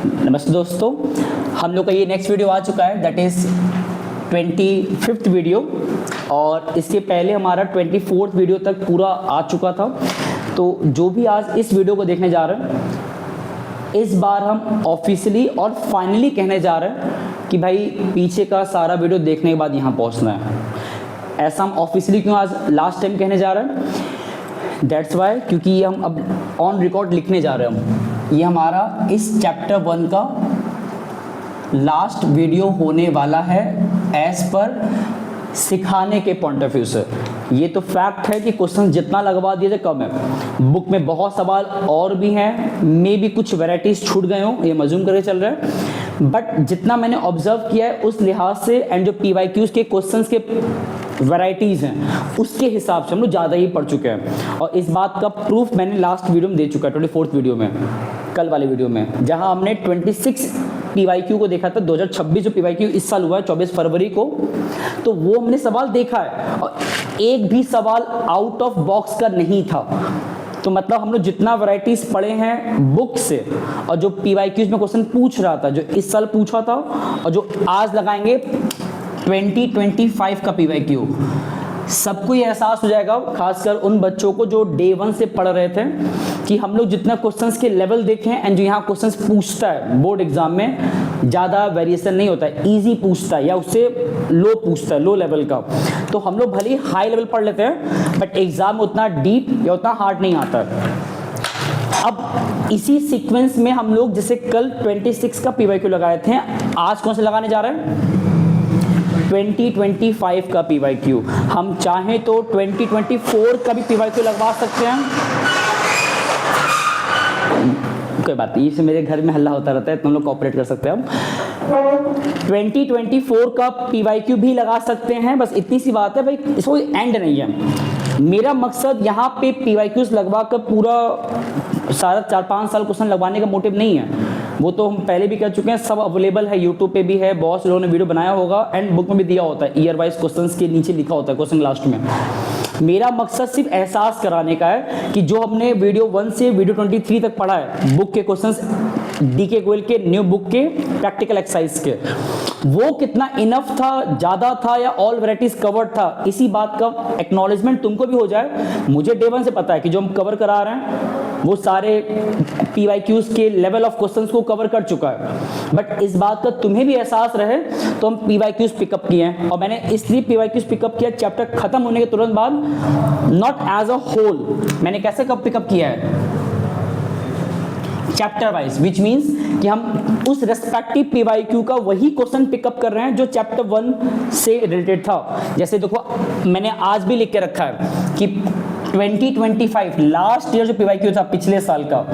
नमस्ते दोस्तों, हम लोग का ये नेक्स्ट वीडियो आ चुका है, दैट इज़ 25th वीडियो, और इसके पहले हमारा 24th वीडियो तक पूरा आ चुका था। तो जो भी आज इस वीडियो को देखने जा रहे हैं, इस बार हम ऑफिशियली और फाइनली कहने जा रहे हैं कि भाई पीछे का सारा वीडियो देखने के बाद यहाँ पहुँचना है। ऐसा हम ऑफिशियली क्यों आज लास्ट टाइम कहने जा रहे हैं? दैट्स वाई, क्योंकि ये हम अब ऑन रिकॉर्ड लिखने जा रहे हैं। ये हमारा इस चैप्टर 1 का लास्ट वीडियो होने वाला है एज पर सिखाने के पॉइंट ऑफ व्यू से। ये तो फैक्ट है कि क्वेश्चन जितना लगवा दिए थे कम है। बुक में बहुत सवाल और भी हैं, मे भी कुछ वेराइटीज़ छूट गए हों, ये मजूम करके चल रहे हैं, बट जितना मैंने ऑब्जर्व किया है उस लिहाज से एंड जो PYQs के क्वेश्चंस के वैरायटीज़ हैं उसके हिसाब से हम लोग ज़्यादा ही पढ़ चुके हैं। और इस बात का प्रूफ मैंने लास्ट वीडियो में दे चुका है, 24th वीडियो में, कल वाले वीडियो में, जहां हमने 26 PYQ को देखा था। 2026 जो PYQ इस साल हुआ है 24 फरवरी को, तो वो हमने सवाल देखा है और एक भी सवाल आउट ऑफ बॉक्स का नहीं था। तो मतलब हम लोग जितना वैरायटीज़ पढ़े हैं बुक से और जो PYQs में क्वेश्चन पूछ रहा था, जो इस साल पूछा था और जो आज लगाएंगे 2025 का PYQ, सबको ये एहसास हो जाएगा, खासकर उन बच्चों को जो डे 1 से पढ़ रहे थे, कि हम लोग जितना क्वेश्चंस के लेवल देखे हैं एंड जो यहाँ क्वेश्चंस पूछता है बोर्ड एग्जाम में, ज़्यादा वेरिएशन नहीं होता है, इजी पूछता है या उससे लो पूछता है, लो लेवल का। तो हम लोग भले ही हाई लेवल पढ़ लेते हैं बट एग्जाम में उतना डीप या उतना हार्ड नहीं आता है। अब इसी सीक्वेंस में हम लोग जैसे कल 26 का PYQ लगाए थे, आज कौन से लगाने जा रहे हैं? 2025 का PYQ। हम चाहें तो 2024 का भी PYQ लगवा सकते हैं, कोई बात नहीं, इससे मेरे घर में हल्ला होता रहता है, तुम लोग कोऑपरेट कर सकते हैं। हम 2024 का PYQ भी लगा सकते हैं, बस इतनी सी बात है भाई, इसको एंड नहीं है। मेरा मकसद यहाँ पे PYQs लगवा कर पूरा सारा 4-5 साल क्वेश्चन लगवाने का मोटिव नहीं है। वो तो हम पहले भी कर चुके हैं, सब अवेलेबल है, यूट्यूब पे भी है, बहुत से लोगों ने वीडियो बनाया होगा एंड बुक में भी दिया होता है, ईयर वाइज क्वेश्चंस के नीचे लिखा होता है क्वेश्चन लास्ट में। मेरा मकसद सिर्फ एहसास कराने का है कि जो हमने वीडियो 1 से वीडियो 23 तक पढ़ा है बुक के क्वेश्चंस, DK गोयल के न्यू बुक के प्रैक्टिकल एक्सरसाइज के, वो कितना इनफ था, ज़्यादा था या ऑल वैरायटीज कवर्ड था, इसी बात का एक्नॉलेजमेंट तुमको भी हो जाए। मुझे डे 1 से पता है कि जो हम कवर करा रहे हैं वो सारे PYQs के लेवल ऑफ क्वेश्चंस को कवर कर चुका है, बट इस बात का तुम्हें भी एहसास रहे तो हम PYQs पिकअप किए हैं। और मैंने इसलिए PYQs पिकअप किया चैप्टर खत्म होने के तुरंत बाद, नॉट एज अ होल। मैंने कैसे कब पिकअप किया है? चैप्टर वाइज, विच मीन्स कि हम उस रेस्पेक्टिव PYQ का वही क्वेश्चन पिकअप कर रहे हैं जो चैप्टर 1 से रिलेटेड था। जैसे देखो, मैंने आज भी लिख के रखा है कि 2025 लास्ट ईयर जो PYQ था पिछले साल का,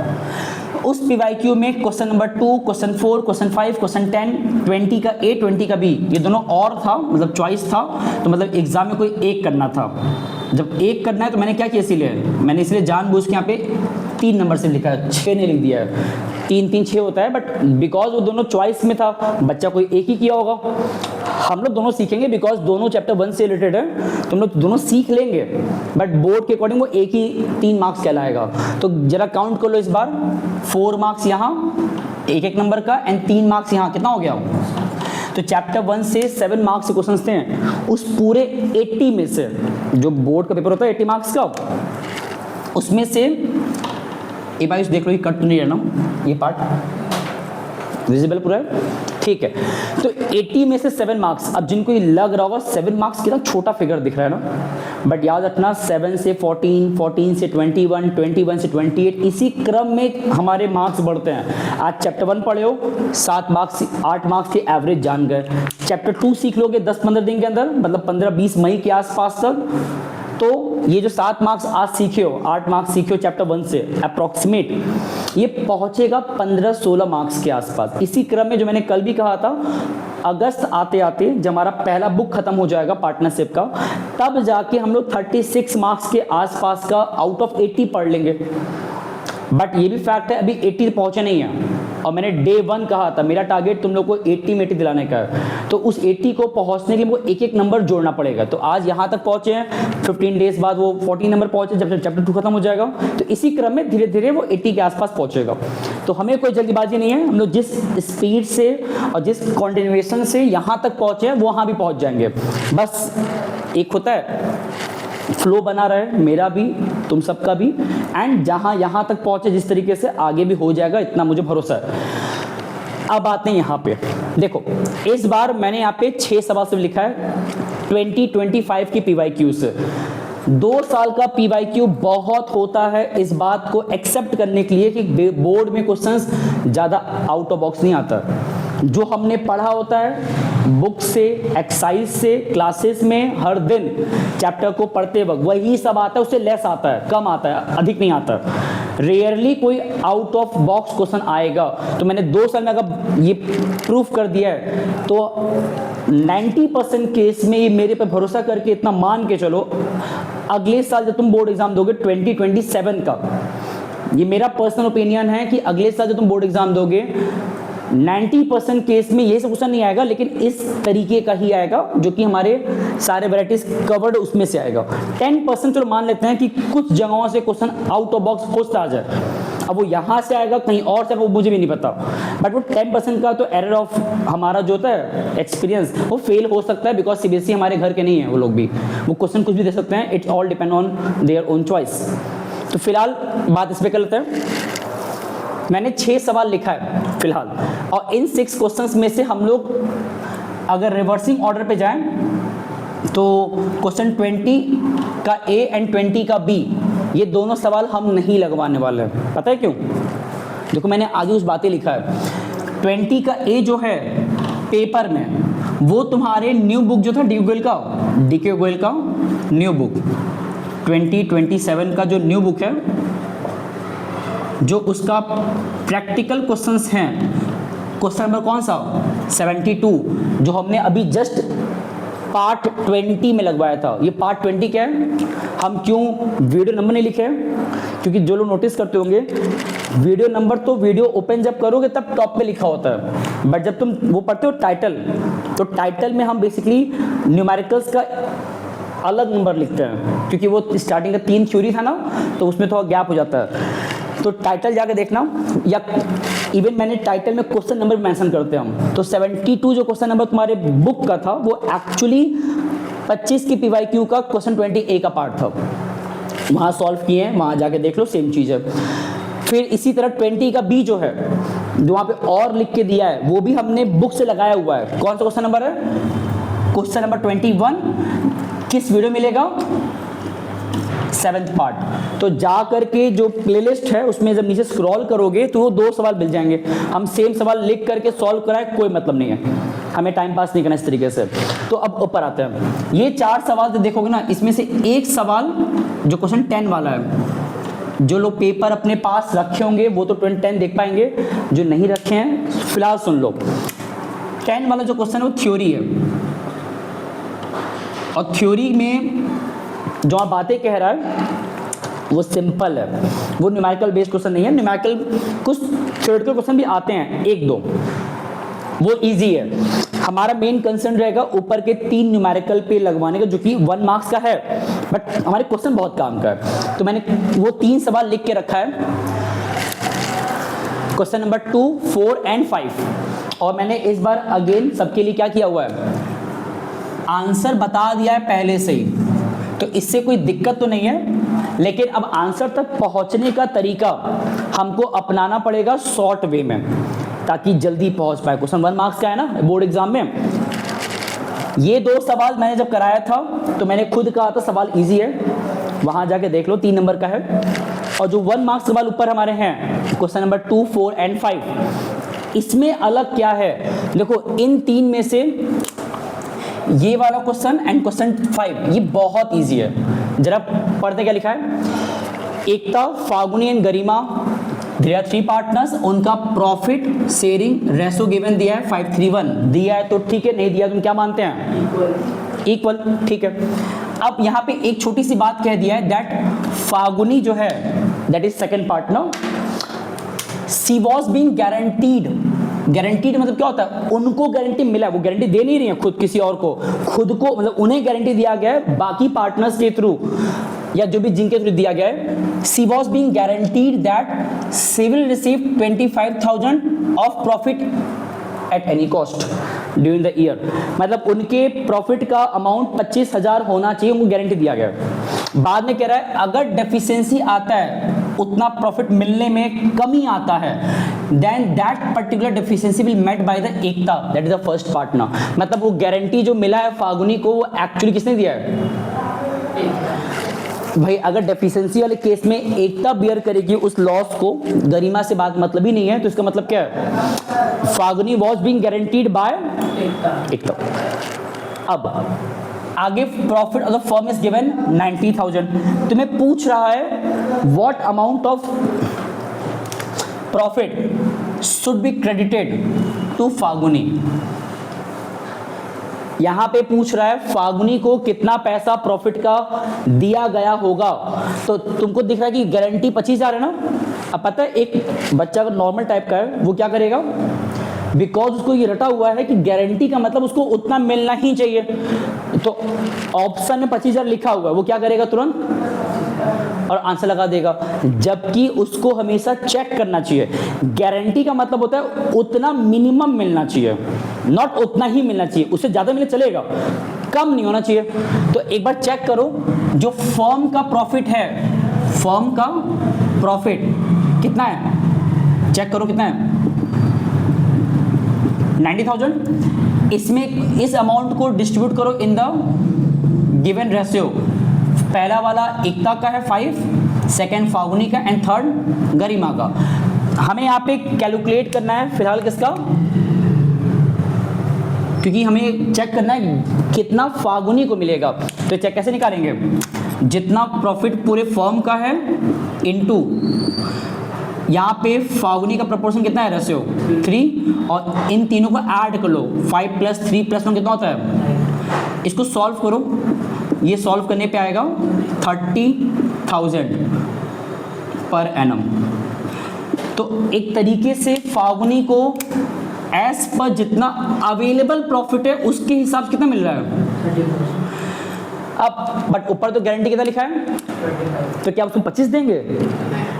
उस PYQ में question number 2, question 4, question 5, question 10, 20 का A, 20 का B, ये दोनों और था, मतलब चॉइस था। तो मतलब एग्जाम में कोई एक करना था। जब एक करना है तो मैंने क्या किया, इसीलिए मैंने जानबूझ के यहाँ पे 3 नंबर से लिखा है, 6 नहीं लिख दिया है। 3, 3, 6 होता है, बट बिकॉज वो दोनों चॉइस में था, बच्चा कोई एक ही किया होगा। हम लोग दोनों सीखेंगे बिकॉज दोनों चैप्टर 1 से रिलेटेड है, तो हम लोग दोनों सीख लेंगे, बट बोर्ड के अकॉर्डिंग वो एक ही 3 मार्क्स कहलाएगा। तो जरा काउंट कर लो इस बार, 4 मार्क्स यहाँ एक नंबर का एंड 3 मार्क्स यहाँ, कितना हो गया? तो चैप्टर 1 से 7 मार्क्स के क्वेश्चंस थे, उस पूरे 80 में से, जो बोर्ड का पेपर होता है 80 मार्क्स का, उसमें से एक बार देख लो, ये कट तो नहीं रहना, ये पार्ट विजिबल पूरा है, ठीक है। तो 80 में से 7 मार्क्स, अब जिनको ये लग रहा होगा 7 मार्क्स कितना छोटा फिगर दिख रहा है ना, बट याद रखना 7 से 14, 14 से 21, 21 से 28, इसी क्रम में हमारे मार्क्स बढ़ते हैं। आज चैप्टर 1 पढ़े हो, 7 मार्क्स 8 मार्क्स के एवरेज जान गए। चैप्टर 2 सीख लोगे 10-15 दिन के अंदर, मतलब 15-20 मई के आसपास तक, तो ये जो 7 मार्क्स आज सीखे हो, 8 मार्क्स सीखे हो चैप्टर 1 से अप्रॉक्सीमेट, ये पहुंचेगा 15-16 मार्क्स के आसपास। इसी क्रम में जो मैंने कल भी कहा था, अगस्त आते आते जब हमारा पहला बुक खत्म हो जाएगा पार्टनरशिप का, तब जाके हम लोग 36 मार्क्स के आसपास का आउट ऑफ 80 पढ़ लेंगे। बट ये भी फैक्ट है, अभी 80 पहुंचे नहीं है, और मैंने डे 1 कहा था मेरा टारगेट तुम लोग को 80 में 80 दिलाने का है, तो उस 80 को पहुंचने के लिए मुझे एक एक नंबर जोड़ना पड़ेगा। तो आज यहाँ तक पहुंचे हैं, 15 डेज बाद वो 40 नंबर पहुंचे, जब चैप्टर 2 खत्म हो जाएगा तो इसी क्रम में धीरे धीरे वो 80 के आसपास पहुंचेगा। तो हमें कोई जल्दीबाजी नहीं है, हम लोग जिस स्पीड से और जिस कॉन्टिन्यूएशन से यहाँ तक पहुंचे हैं वो वहाँ भी पहुँच जाएंगे। बस एक होता है फ्लो बना रहे, मेरा भी तुम सबका भी, एंड जहाँ यहाँ तक पहुँचे जिस तरीके से आगे भी हो जाएगा, इतना मुझे भरोसा है। अब आते हैं यहाँ पे, देखो इस बार मैंने यहाँ पे 6 सवाल से लिखा है 2025 की PYQ से। 2 साल का PYQ बहुत होता है इस बात को एक्सेप्ट करने के लिए कि बोर्ड में क्वेश्चंस ज़्यादा आउट ऑफ बॉक्स नहीं आता। जो हमने पढ़ा होता है बुक से, एक्सरसाइज से, क्लासेस में हर दिन चैप्टर को पढ़ते वक्त वही सब आता है, उससे लेस आता है, कम आता है, अधिक नहीं आता। रेयरली कोई आउट ऑफ बॉक्स क्वेश्चन आएगा। तो मैंने 2 साल में अगर ये प्रूफ कर दिया है तो 90% केस में ये मेरे पे भरोसा करके इतना मान के चलो, अगले साल जब तुम बोर्ड एग्जाम दोगे 2027 का, ये मेरा पर्सनल ओपिनियन है कि अगले साल जब तुम बोर्ड एग्जाम दोगे 90% केस में ये सब क्वेश्चन नहीं आएगा, लेकिन इस तरीके का ही आएगा जो कि हमारे सारे वैरायटीज कवर्ड उसमें से आएगा। 10% चलो मान लेते हैं कि कुछ जगहों से क्वेश्चन आउट ऑफ बॉक्स खोजता आ जाए, अब वो यहाँ से आएगा कहीं और से, वो मुझे भी नहीं पता, बट वो 10% का तो एरर ऑफ हमारा जो होता है एक्सपीरियंस वो फेल हो सकता है, बिकॉज CBSE हमारे घर के नहीं है, वो लोग भी वो क्वेश्चन कुछ भी दे सकते हैं, it's all depend on their own choice. तो फिलहाल बात इस पर कर लेते हैं। मैंने 6 सवाल लिखा है फिलहाल, और इन 6 क्वेश्चंस में से हम लोग अगर रिवर्सिंग ऑर्डर पे जाएं तो क्वेश्चन 20 का A एंड 20 का B, ये दोनों सवाल हम नहीं लगवाने वाले हैं। पता है क्यों? देखो मैंने आगे उस बातें लिखा है। 20 का A जो है पेपर में वो तुम्हारे न्यू बुक जो था DK गोयल का न्यू बुक 2027 का जो न्यू बुक है, जो उसका प्रैक्टिकल क्वेश्चंस हैं, क्वेश्चन नंबर कौन सा 72, जो हमने अभी जस्ट पार्ट 20 में लगवाया था। ये पार्ट 20 क्या है? हम क्यों वीडियो नंबर नहीं लिखे हैं? क्योंकि जो लोग नोटिस करते होंगे वीडियो नंबर तो वीडियो ओपन जब करोगे तब टॉप पे लिखा होता है, बट जब तुम वो पढ़ते हो टाइटल, तो टाइटल में हम बेसिकली न्यूमेरिकल्स का अलग नंबर लिखते हैं, क्योंकि वो स्टार्टिंग का 3 थ्योरी था ना, तो उसमें थोड़ा गैप हो जाता है। तो टाइटल जाके देखना, या इवन मैंने टाइटल में क्वेश्चन नंबर मेंशन करते हैं हम। तो 72 जो क्वेश्चन नंबर तुम्हारे बुक का था वो एक्चुअली 25 की PYQ का क्वेश्चन 20A का पार्ट था, वहाँ सॉल्व किए हैं, वहाँ जाके देख लो, सेम चीज़ है। फिर इसी तरह 20 का B जो है, जो वहाँ पे और लिख के दिया है, वो भी हमने बुक से लगाया हुआ है। कौन सा क्वेश्चन नंबर है? Question number 21। किस वीडियो मिलेगा? 7th part. तो जा करके जो प्लेलिस्ट है उसमें जब नीचे स्क्रॉल करोगे तो वो 2 सवाल मिल जाएंगे। हम सेम सवाल लिख करके सॉल्व कराए, कोई मतलब नहीं है, हमें टाइम पास नहीं करना इस तरीके से। तो अब ऊपर आते हैं, ये 4 सवाल जो देखोगे ना, इसमें से एक सवाल जो क्वेश्चन 10 वाला है, जो लोग पेपर अपने पास रखे होंगे वो तो 10 देख पाएंगे, जो नहीं रखे हैं फिलहाल सुन लो। 10 वाला जो क्वेश्चन है वो थ्योरी है, और थ्योरी में जो आप बातें कह रहा है वो सिंपल है, वो न्यूमेरिकल बेस्ड क्वेश्चन नहीं है। न्यूमेरिकल कुछ थ्योरेटिकल क्वेश्चन भी आते हैं 1-2, वो इजी है। हमारा मेन कंसर्न रहेगा ऊपर के 3 न्यूमेरिकल पे लगवाने का, जो कि 1 मार्क्स का है, बट हमारे क्वेश्चन बहुत काम का है। तो मैंने वो 3 सवाल लिख के रखा है, क्वेश्चन नंबर 2, 4 एंड 5। और मैंने इस बार अगेन सबके लिए क्या किया हुआ है, आंसर बता दिया है पहले से ही, तो इससे कोई दिक्कत तो नहीं है। लेकिन अब आंसर तक पहुंचने का तरीका हमको अपनाना पड़ेगा शॉर्ट वे में, ताकि जल्दी पहुंच पाए। क्वेश्चन 1 मार्क्स का है ना बोर्ड एग्जाम में। ये 2 सवाल मैंने जब कराया था तो मैंने खुद कहा था सवाल इजी है, वहां जाके देख लो, 3 नंबर का है। और जो 1 मार्क्स सवाल ऊपर हमारे हैं क्वेश्चन नंबर 2, 4 एंड 5, इसमें अलग क्या है? देखो इन 3 में से ये वाला क्वेश्चन एंड क्वेश्चन 5 ये बहुत इजी है। जरा पढ़ते क्या लिखा है। Ekta, Falguni and Garima, there are 3 partners, उनका प्रॉफिट शेयरिंग रेशो गिवन दिया है 5:3:1 दिया है, तो ठीक है, नहीं दिया तुम क्या मानते हैं? इक्वल, ठीक है। अब यहाँ पे एक छोटी सी बात कह दिया है दैट फागुनी जो है that is second partner, she was being guaranteed, guaranteed मतलब क्या होता है, उनको गारंटी मिला, वो गारंटी दे नहीं रही है खुद किसी और को, खुद को मतलब उन्हें गारंटी दिया गया है बाकी पार्टनर्स के थ्रू या जो भी जिनके थ्रू दिया गया है। She was being guaranteed that she will receive 25,000 of profit at any cost during the year, मतलब उनके प्रॉफिट का अमाउंट 25,000 होना चाहिए, उनको गारंटी दिया गया है। बाद में कह रहा है अगर डेफिशिएंसी आता है, उतना प्रॉफिट मिलने में कमी आता है, then that particular deficiency will met by the Ekta, that is the first partner. मतलब वो गारंटी जो मिला है फागुनी को, वो एक्चुअली किसने दिया है? भाई अगर डेफिशिएंसी वाले केस में एकता बियर करेगी उस लॉस को, गरिमा से बात मतलब ही नहीं है, तो इसका मतलब क्या है? Falguni was being guaranteed by Ekta. अब आगे profit of the firm is given 90,000, तुम्हें पूछ रहा है what amount of profit should be credited to Falguni. यहां पे पूछ रहा है फागुनी को कितना पैसा प्रॉफिट का दिया गया होगा। तो तुमको दिख रहा है कि गारंटी 25,000 है ना। अब पता है एक बच्चा अगर नॉर्मल टाइप का है वो क्या करेगा, बिकॉज उसको ये रटा हुआ है कि गारंटी का मतलब उसको उतना मिलना ही चाहिए, तो ऑप्शन में 25,000 लिखा हुआ है, वो क्या करेगा तुरंत और आंसर लगा देगा। जबकि उसको हमेशा चेक करना चाहिए, गारंटी का मतलब होता है उतना मिनिमम मिलना चाहिए, नॉट उतना ही मिलना चाहिए, उससे ज्यादा मिले चलेगा, कम नहीं होना चाहिए। तो एक बार चेक करो जो फर्म का प्रॉफिट है, फर्म का प्रॉफिट कितना है, चेक करो कितना है, 90,000। इसमें इस अमाउंट को डिस्ट्रीब्यूट करो इन द गिवन रेशियो। पहला वाला एकता का है 5, सेकेंड फागुनी का एंड थर्ड गरिमा का। हमें यहाँ पे कैलकुलेट करना है फिलहाल किसका, क्योंकि हमें चेक करना है कितना फागुनी को मिलेगा। तो चेक कैसे निकालेंगे, जितना प्रॉफिट पूरे फर्म का है इनटू यहाँ पे फागुनी का प्रोपोर्शन कितना है, रेशियो 3, और इन तीनों को ऐड कर लो, 5 + 3 + 1 कितना होता है। इसको सॉल्व करो, ये सॉल्व करने पे आएगा 30,000 पर एनम। तो एक तरीके से फागुनी को एज पर जितना अवेलेबल प्रॉफिट है उसके हिसाब से कितना मिल रहा है। अब बट ऊपर तो गारंटी कितना लिखा है, तो क्या उसको 25 देंगे?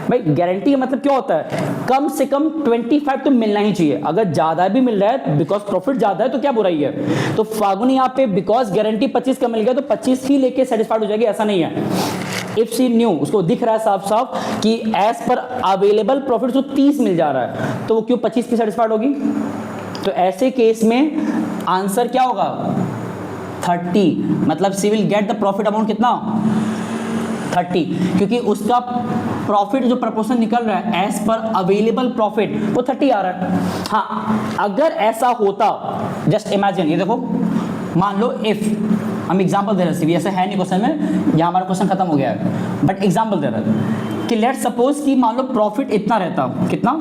भाई गारंटी का मतलब क्या होता है, कम से कम 25 तो मिलना ही चाहिए। अगर ज्यादा भी मिल रहा है बिकॉज प्रॉफिट ज्यादा है तो क्या बुराई है। तो फागुनी यहाँ पे बिकॉज गारंटी 25 का मिल गया तो 25 ही लेके सेटिस्फाइड हो जाएगी, ऐसा नहीं है। इफ सी न्यू, उसको दिख रहा है साफ साफ कि एज पर अवेलेबल प्रॉफिट उसको 30 मिल जा रहा है, तो वो क्यों 25 पे सेटिस्फाइड होगी। तो ऐसे केस में आंसर क्या होगा, 30, मतलब she will get the profit amount कितना, 30, क्योंकि उसका प्रॉफिट जो प्रपोर्शन निकल रहा है एज पर अवेलेबल प्रॉफिट वो 30 आ रहा है। हाँ अगर ऐसा होता, जस्ट इमेजिन, ये देखो मान लो इफ, हम एग्जांपल दे रहे हैं, ऐसा है नहीं क्वेश्चन में, यहाँ हमारा क्वेश्चन खत्म हो गया है, बट एग्जांपल दे रहे हैं कि लेट सपोज कि मान लो प्रॉफिट इतना रहता, कितना,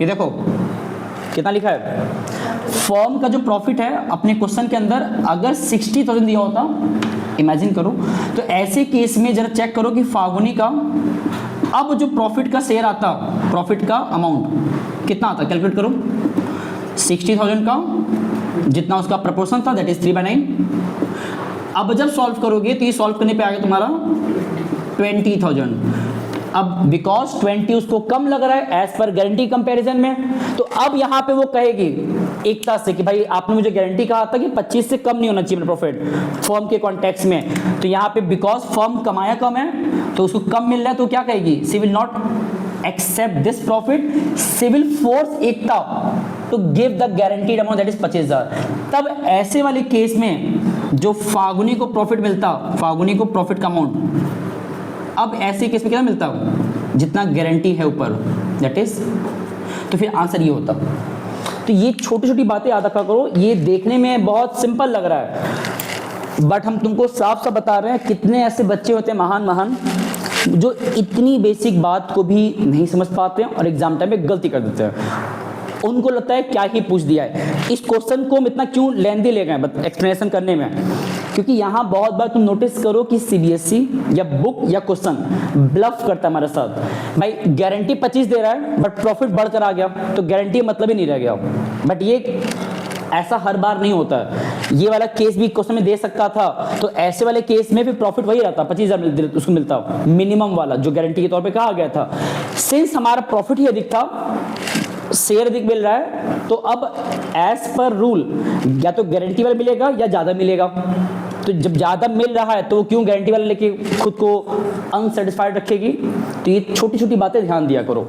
ये देखो कितना लिखा है, फर्म का जो प्रॉफिट है अपने क्वेश्चन के अंदर अगर 60,000 दिया होता, इमेजिन करो, तो ऐसे केस में जरा चेक करो कि फागुनी का अब जो प्रॉफिट का शेयर आता, प्रॉफिट का अमाउंट कितना आता, कैलकुलेट करो, 60,000 का जितना उसका प्रपोर्शन था दैट इज 3/9। अब जब सॉल्व करोगे तो ये सॉल्व करने पे आएगा तुम्हारा 20,000। अब बिकॉज 20 उसको कम लग रहा है एज पर गारंटी कंपैरिजन में, तो अब यहाँ पे वो कहेगी एकता से कि भाई आपने मुझे गारंटी कहा था कि 25 से कम नहीं होना चाहिए प्रॉफिट फर्म के कॉन्टेक्स्ट में, तो यहाँ पे बिकॉज फर्म कमाया कम है तो उसको कम मिल रहा है, तो क्या कहेगी, she will not accept this profit, she will force Ekta to give the guaranteed amount that is 25,000। तब ऐसे वाले केस में जो फागुनी को प्रॉफिट मिलता, फागुनी को प्रॉफिट का अमाउंट, अब ऐसे केस में क्या मिलता, जितना गारंटी है ऊपर दैट इज, तो फिर आंसर ये होता। तो ये छोटी छोटी बातें याद रखा करो, ये देखने में बहुत सिंपल लग रहा है बट हम तुमको साफ साफ बता रहे हैं कितने ऐसे बच्चे होते हैं महान महान जो इतनी बेसिक बात को भी नहीं समझ पाते हैं और एग्जाम टाइम में गलती कर देते हैं। उनको लगता है क्या ही पूछ दिया है। इस क्वेश्चन को हम इतना क्यों लेंदी ले गए एक्सप्लेनेशन करने में, क्योंकि यहाँ बहुत बार तुम नोटिस करो कि सीबीएसई या बुक या क्वेश्चन ब्लफ करता है हमारे साथ। भाई गारंटी 25 दे रहा है बट प्रॉफिट बढ़कर आ गया, तो गारंटी मतलब ही नहीं रह गया। बट ये ऐसा हर बार नहीं होता है। ये वाला केस भी क्वेश्चन में दे सकता था, तो ऐसे वाले केस में भी प्रॉफिट वही रहता, 25,000 उसको मिलता मिनिमम वाला जो गारंटी के तौर पे कहा गया था। सिंस हमारा प्रॉफिट ही अधिक था, शेयर अधिक मिल रहा है, तो अब एज पर रूल या तो गारंटी वाला मिलेगा या ज्यादा मिलेगा। तो जब ज्यादा मिल रहा है तो वो क्यों गारंटी वाला लेके खुद को अनसेटिस्फाइड रखेगी? तो ये छोटी छोटी बातें ध्यान दिया करो।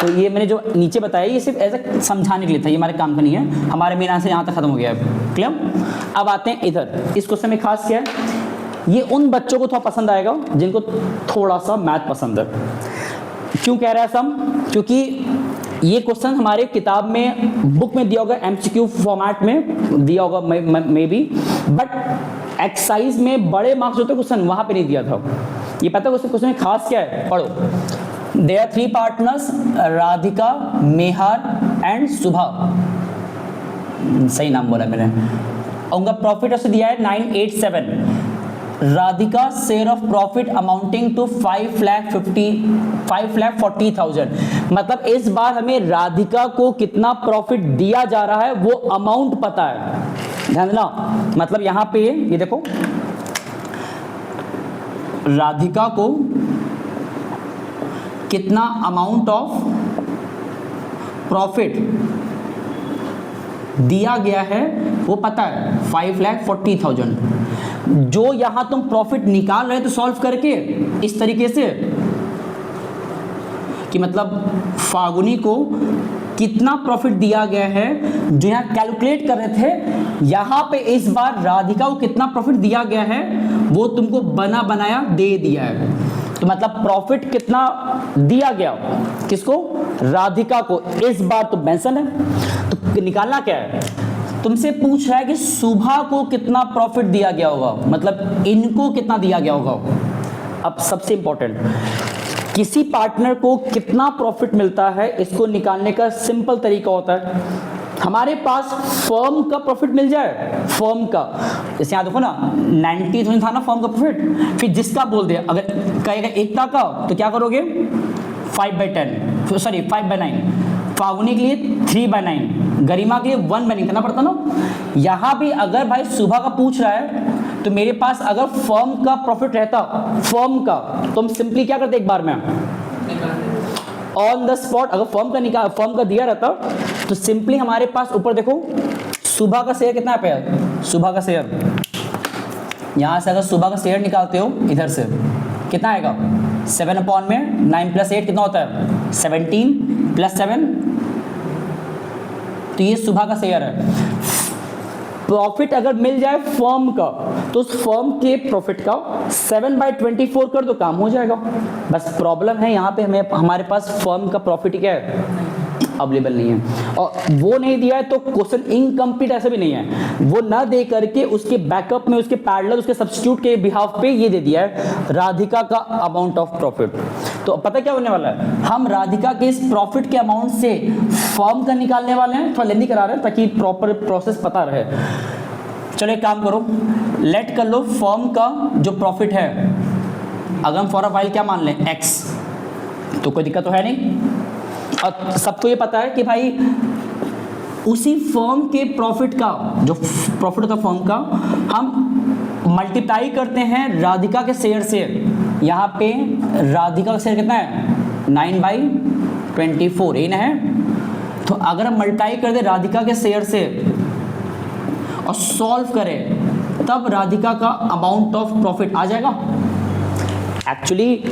तो ये मैंने जो नीचे बताया ये सिर्फ ऐसा समझाने के लिए था, ये हमारे काम का नहीं है। हमारे मेन आंसर यहाँ तक खत्म हो गया है। क्लियर? अब आते हैं इधर। इस क्वेश्चन में खास क्या है, ये उन बच्चों को थोड़ा पसंद आएगा जिनको थोड़ा सा मैथ पसंद है। क्यों कह रहा है सम? क्योंकि ये क्वेश्चन हमारे किताब में बुक में दिया होगा, एमसीक्यू फॉर्मेट में दिया होगा मे बी, बट एक्सरसाइज में बड़े मार्क्स होते क्वेश्चन वहां पे नहीं दिया था। ये पता है क्वेश्चन में खास क्या है? पढ़ो। There are 3 partners, Radhika, Meher and Subha. सही नाम बोला मैंने। उनका प्रॉफिट ऐसे दिया है 987। Radhika share of profit amounting to 5,40,000। मतलब इस बार हमें राधिका को कितना प्रॉफिट दिया जा रहा है वो अमाउंट पता है। ध्यान देना, मतलब यहां पे ये देखो, राधिका को कितना अमाउंट ऑफ प्रॉफिट दिया गया है वो पता है, 5,40,000। जो यहां तुम प्रॉफिट निकाल रहे तो सॉल्व करके इस तरीके से कि मतलब फागुनी को कितना प्रॉफिट दिया गया है, जो यहां कैलकुलेट कर रहे थे, यहां पे इस बार राधिका को कितना प्रॉफिट दिया गया है वो तुमको बना बनाया दे दिया है। तो मतलब प्रॉफिट कितना दिया गया किसको? राधिका को। इस बार तो मेंशन है, तो निकालना क्या है? तुमसे पूछ रहा है कि सुभा को कितना प्रॉफिट दिया गया होगा, मतलब इनको कितना दिया गया होगा। अब सबसे इंपॉर्टेंट, किसी पार्टनर को कितना प्रॉफिट मिलता है इसको निकालने का सिंपल तरीका होता है, हमारे पास फर्म का प्रॉफिट मिल जाए, फर्म का। जैसे यहाँ देखो ना 90,000 था ना फर्म का प्रॉफिट, फिर जिसका बोल दिया, अगर कहेगा एकता का तो क्या करोगे? 5/10, सॉरी 5/9। फागुनी के लिए 3/9, गरिमा के लिए 1/9 करना पड़ता ना। यहाँ भी अगर भाई सुबह का पूछ रहा है तो मेरे पास अगर फर्म का प्रॉफिट रहता, फर्म का, तो हम सिंपली क्या करते एक बार में ऑन द स्पॉट, अगर फर्म का दिया रहता तो सिंपली हमारे पास ऊपर देखो सुबह का शेयर कितना है, सुबह का शेयर, यहां से अगर सुबह का शेयर निकालते हो इधर से कितना आएगा? 7 में 9 + 8 कितना होता है? 17 + 7, तो ये सुबह का शेयर है। प्रॉफिट अगर मिल जाए फर्म का तो उस फर्म के प्रॉफिट का 7/24 कर दो, काम हो जाएगा। बस प्रॉब्लम है यहाँ पे हमारे पास फर्म का प्रॉफिट क्या है? अवेलेबल नहीं है, और वो नहीं दिया है तो क्वेश्चन इनकम्प्लीट ऐसा भी नहीं है। वो ना दे करके उसके बैकअप में, उसके पैरेलल, उसके सब्स्टिट्यूट के बिहाफ पे ये दे दिया है राधिका का अमाउंट ऑफ प्रॉफिट। तो पता क्या होने वाला है, हम राधिका के इस प्रॉफिट के अमाउंट से फर्म का निकालने वाले हैं। थोड़ा लेंदी करा रहे हैं ताकि प्रॉपर प्रोसेस पता रहे। चलो एक काम करो, लेट कर लो फर्म का जो प्रॉफिट है, अगर हम फॉर अ व्हाइल क्या मान लें x, तो कोई दिक्कत तो है नहीं। और सबको ये पता है कि भाई उसी फर्म के प्रॉफिट का, जो प्रॉफिट होता है फर्म का, हम मल्टीप्लाई करते हैं राधिका के शेयर से। यहाँ पे राधिका का शेयर कितना है? 9/24, यही ना है। तो अगर हम मल्टीप्लाई कर दे राधिका के शेयर से और सॉल्व करें तब राधिका का अमाउंट ऑफ प्रॉफिट आ जाएगा। एक्चुअली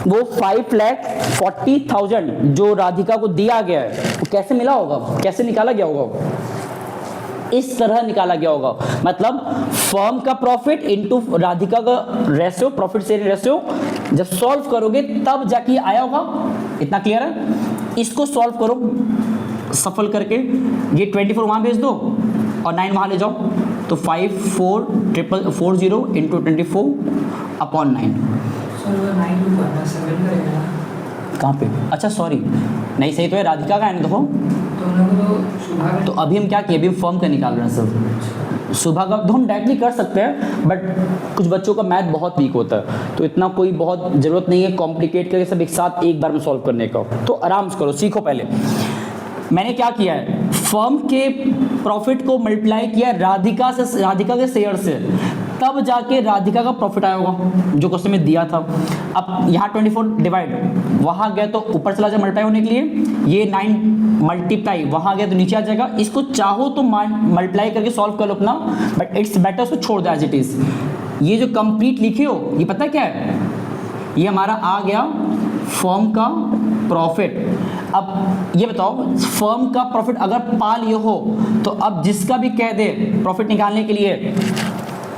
वो 5,40,000 जो राधिका को दिया गया है वो कैसे मिला होगा, कैसे निकाला गया होगा? इस तरह निकाला गया होगा। मतलब फर्म का प्रॉफिट इनटू राधिका का रेशियो, प्रॉफिट शेयरिंग रेशियो, जब सॉल्व करोगे तब जाके आया होगा। इतना क्लियर है? इसको सॉल्व करो सफल करके, ये 24 वहां भेज दो और 9 वहां ले जाओ, तो 5,4,40 इंटू 24/9। कहाँ पे? अच्छा सॉरी, नहीं सही तो है, राधिका का है ना, देखो तो अभी हम क्या किए, अभी हम फर्म का निकाल रहे हैं सर। सुबह का तो हम डायरेक्टली कर सकते हैं, बट कुछ बच्चों का मैथ बहुत वीक होता है, तो इतना कोई बहुत ज़रूरत नहीं है कॉम्प्लिकेट करके सब एक साथ एक बार में सॉल्व करने का। तो आराम से करो, सीखो। पहले मैंने क्या किया है, फर्म के प्रॉफिट को मल्टीप्लाई किया राधिका के शेयर से, तब जाके राधिका का प्रॉफिट आया होगा जो क्वेश्चन में दिया था। अब यहाँ 24 डिवाइड, वहाँ गए तो ऊपर चला जाए मल्टीप्लाई होने के लिए, ये 9 मल्टीप्लाई वहाँ गया तो नीचे आ जाएगा। इसको चाहो तो मल्टीप्लाई करके सॉल्व कर लो अपना, बट इट्स बेटर उसको छोड़ दो एज इट इज। ये जो कंप्लीट लिखे हो ये पता क्या है, ये हमारा आ गया फर्म का प्रॉफिट। अब ये बताओ, फर्म का प्रॉफिट अगर पा लिए हो तो अब जिसका भी कह दे प्रॉफिट निकालने के लिए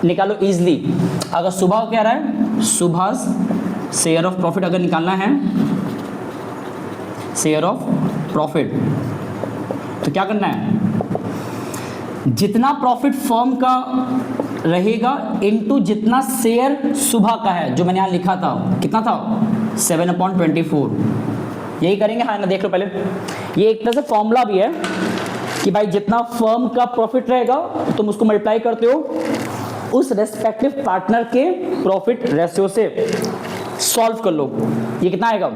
निकालो इजीली। अगर सुबह कह रहा है सुबह शेयर ऑफ प्रॉफिट अगर निकालना है, शेयर ऑफ प्रॉफिट, तो क्या करना है, जितना प्रॉफिट फर्म का रहेगा इनटू जितना शेयर सुबह का है, जो मैंने यहाँ लिखा था कितना था 7/24, यही करेंगे। हाँ ना, देख लो पहले, ये एक तरह से फॉर्मूला भी है कि भाई जितना फर्म का प्रॉफिट रहेगा तुम उसको मल्टीप्लाई करते हो उस रेस्पेक्टिव पार्टनर के प्रॉफिट रेशियो से। सॉल्व कर लो, ये कितना आएगा।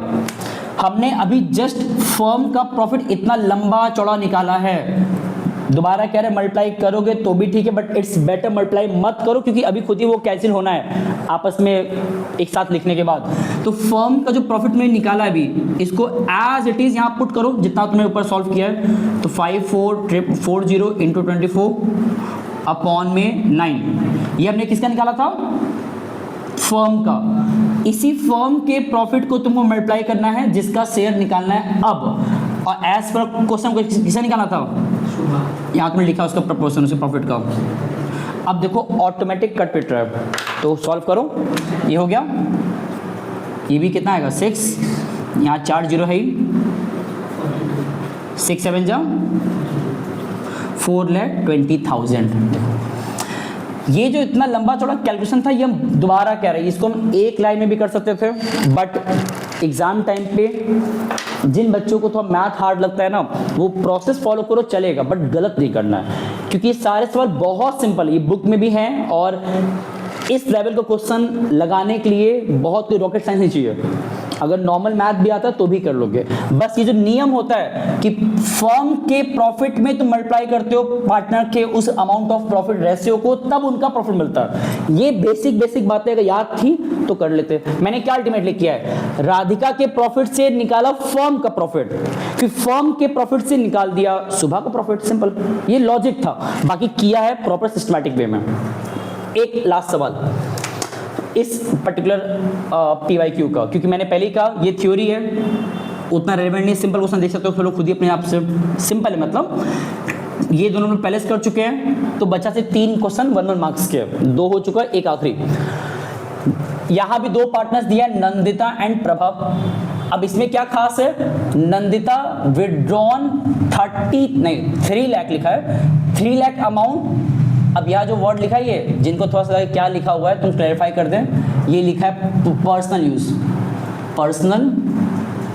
हमने अभी जस्ट फर्म का प्रॉफिट इतना लंबा चौड़ा निकाला है, दोबारा कह रहे मल्टीप्लाई करोगे तो भी ठीक है, बट इट्स बेटर मल्टीप्लाई मत करो, क्योंकि अभी खुद ही वो कैंसिल होना है आपस में एक साथ लिखने के बाद। तो फर्म का जो प्रॉफिट में निकाला है अभी, इसको एज इट इज यहाँ पुट करो जितना तुमने ऊपर सॉल्व किया है। तो 5440 इंटू 24 अपॉन में 9, ये हमने किसका निकाला था, फर्म का। इसी फर्म के प्रॉफिट को तुमको मल्टीप्लाई करना है जिसका शेयर निकालना है अब, और एज पर क्वेश्चन को किसका निकालना था, यहाँ तुमने लिखा उसका प्रपोर्शन उसे प्रॉफिट का। अब देखो ऑटोमेटिक कट पिट रहा है, तो सॉल्व करो। ये हो गया, ये भी कितना आएगा 6, यहाँ 4 जीरो है ही, 6 7 जा 4,20,000। ये जो इतना लंबा चौड़ा कैलकुलेशन था ये हम दोबारा कह रहे हैं, इसको हम एक लाइन में भी कर सकते थे, बट एग्जाम टाइम पे जिन बच्चों को थोड़ा मैथ हार्ड लगता है ना, वो प्रोसेस फॉलो करो चलेगा, बट गलत नहीं करना है, क्योंकि ये सारे सवाल बहुत सिंपल, ये बुक में भी हैं और इस लेवल का क्वेश्चन लगाने के लिए बहुत कोई रॉकेट साइंस नहीं चाहिए। अगर नॉर्मल मैथ भी आता है तो भी कर लोगे। बस ये जो नियम होता है कि फर्म के प्रॉफिट में तुम मल्टीप्लाई करते हो पार्टनर के उस अमाउंट ऑफ प्रॉफिट रेशियो को, तब उनका प्रॉफिट मिलता है। ये बेसिक बातें अगर याद थी तो कर लेते। मैंने क्या अल्टीमेटली किया है, राधिका के प्रॉफिट से निकाला फर्म का प्रॉफिट, फिर फर्म के प्रॉफिट से निकाल दिया सुबह का प्रॉफिट। सिंपल, ये लॉजिक था, बाकी किया है प्रॉपर सिस्टमैटिक वे में। एक लास्ट सवाल इस पर्टिकुलर PYQ का, क्योंकि मैंने पहले ही कहा ये थ्योरी है, उतना रेलेवेंट नहीं, सिंपल क्वेश्चन देख सकते हो, खुद ही अपने आप से सिंपल है। मतलब ये दोनों में पहले से कर चुके हैं, तो बचा से 3 क्वेश्चन 1 मार्क्स के, 2 हो चुका है, एक आखिरी। यहाँ भी 2 पार्टनर्स दिया है, नंदिता एंड प्रभा। अब इसमें क्या खास है, नंदिता विड्रॉन 3 लाख लिखा है, 3 लाख अमाउंट। अब यहाँ जो वर्ड लिखा है, ये जिनको थोड़ा सा क्या लिखा हुआ है तुम क्लैरिफाई कर दें, ये लिखा है पर्सनल यूज, पर्सनल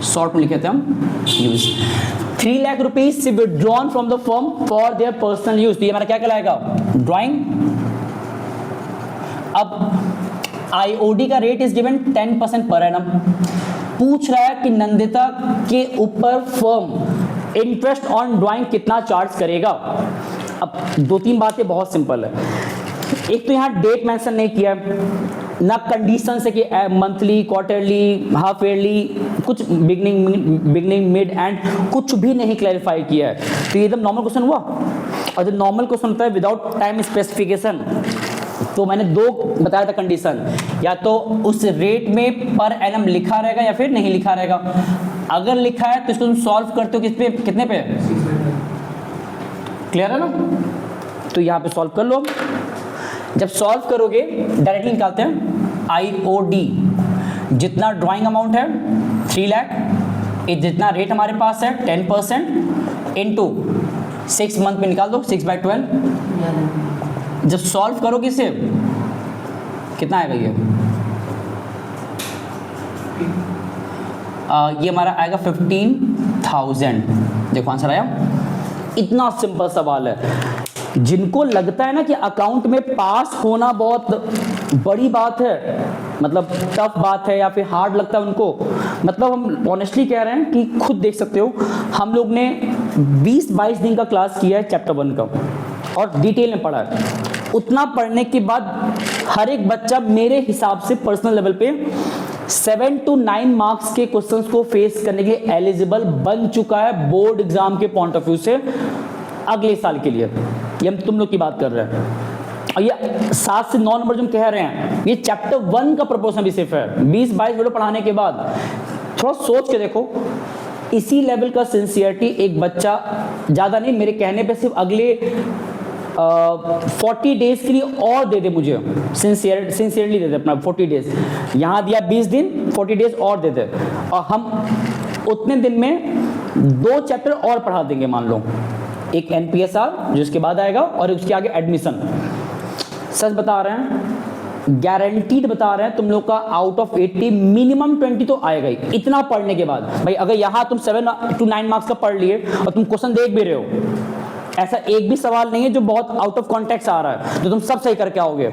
शॉर्ट में लिखे थे हम यूज। 3 लाख रुपीज से withdrawn from the firm for their personal use, तो ये हमारा क्या कहलाएगा, ड्राइंग। अब IOD का rate is given 10% per annum. पूछ रहा है कि नंदिता के ऊपर फर्म इंटरेस्ट ऑन ड्राइंग कितना चार्ज करेगा। अब 2-3 बातें बहुत सिंपल है। एक तो यहाँ डेट मेंशन नहीं किया, ना कंडीशन से कि मंथली, क्वार्टरली, हाफ ईयरली, कुछ बिगनिंग मिड एंड कुछ भी नहीं क्लैरिफाई किया है, तो ये एकदम नॉर्मल क्वेश्चन हुआ। और जो नॉर्मल क्वेश्चन होता है विदाउट टाइम स्पेसिफिकेशन, तो मैंने 2 बताया था कंडीशन, या तो उस रेट में पर एनम लिखा रहेगा या फिर नहीं लिखा रहेगा। अगर लिखा है तो इसको तुम सॉल्व करते हो किस पे, कितने पे, क्लियर है ना, तो यहाँ पे सॉल्व कर लो। जब सॉल्व करोगे डायरेक्टली निकालते हैं IOD, जितना ड्राइंग अमाउंट है 3 लाख, जितना रेट हमारे पास है 10% इनटू 6 मंथ में निकाल दो, 6/12। जब सॉल्व करोगे इसे कितना आएगा, ये हमारा आएगा 15,000। देखो आंसर आया। इतना सिंपल सवाल है। जिनको लगता है ना कि अकाउंट में पास होना बहुत बड़ी बात है, मतलब टफ बात है या फिर हार्ड लगता है उनको, मतलब हम ऑनेस्टली कह रहे हैं कि खुद देख सकते हो, हम लोग ने 20-22 दिन का क्लास किया है चैप्टर 1 का और डिटेल में पढ़ा है। उतना पढ़ने के बाद हर एक बच्चा मेरे हिसाब से पर्सनल लेवल पे 7 to 9 मार्क्स के क्वेश्चंस को फेस करने के लिए एलिजिबल बन चुका है बोर्ड एग्जाम के पॉइंट ऑफ व्यू से अगले साल के लिए। ये हम तुम लोग की बात कर रहे हैं और ये 7 से 9 नंबर जो हम कह रहे हैं ये चैप्टर 1 का प्रपोर्शन भी सिर्फ है। 20-22 वीडियो पढ़ाने के बाद थोड़ा सोच के देखो, इसी लेवल का सिंसियरिटी एक बच्चा, ज़्यादा नहीं मेरे कहने पे सिर्फ अगले 40 डेज के लिए और दे दे, मुझे सिंसियरली दे दे अपना 40 डेज, यहाँ दिया 20 दिन, 40 डेज और दे दे और हम उतने दिन में 2 चैप्टर और पढ़ा देंगे। मान लो एक NPSR जो इसके बाद आएगा और उसके आगे एडमिशन। सच बता रहे हैं, गारंटीड बता रहे हैं, तुम लोग का आउट ऑफ 80 मिनिमम 20 तो आएगा ही इतना पढ़ने के बाद। भाई अगर यहाँ तुम 7 to 9 मार्क्स का पढ़ लिए और तुम क्वेश्चन देख भी रहे हो, ऐसा एक भी सवाल नहीं है जो बहुत आउट ऑफ कॉन्टेक्स्ट आ रहा है, तो तुम सब सही करके आओगे।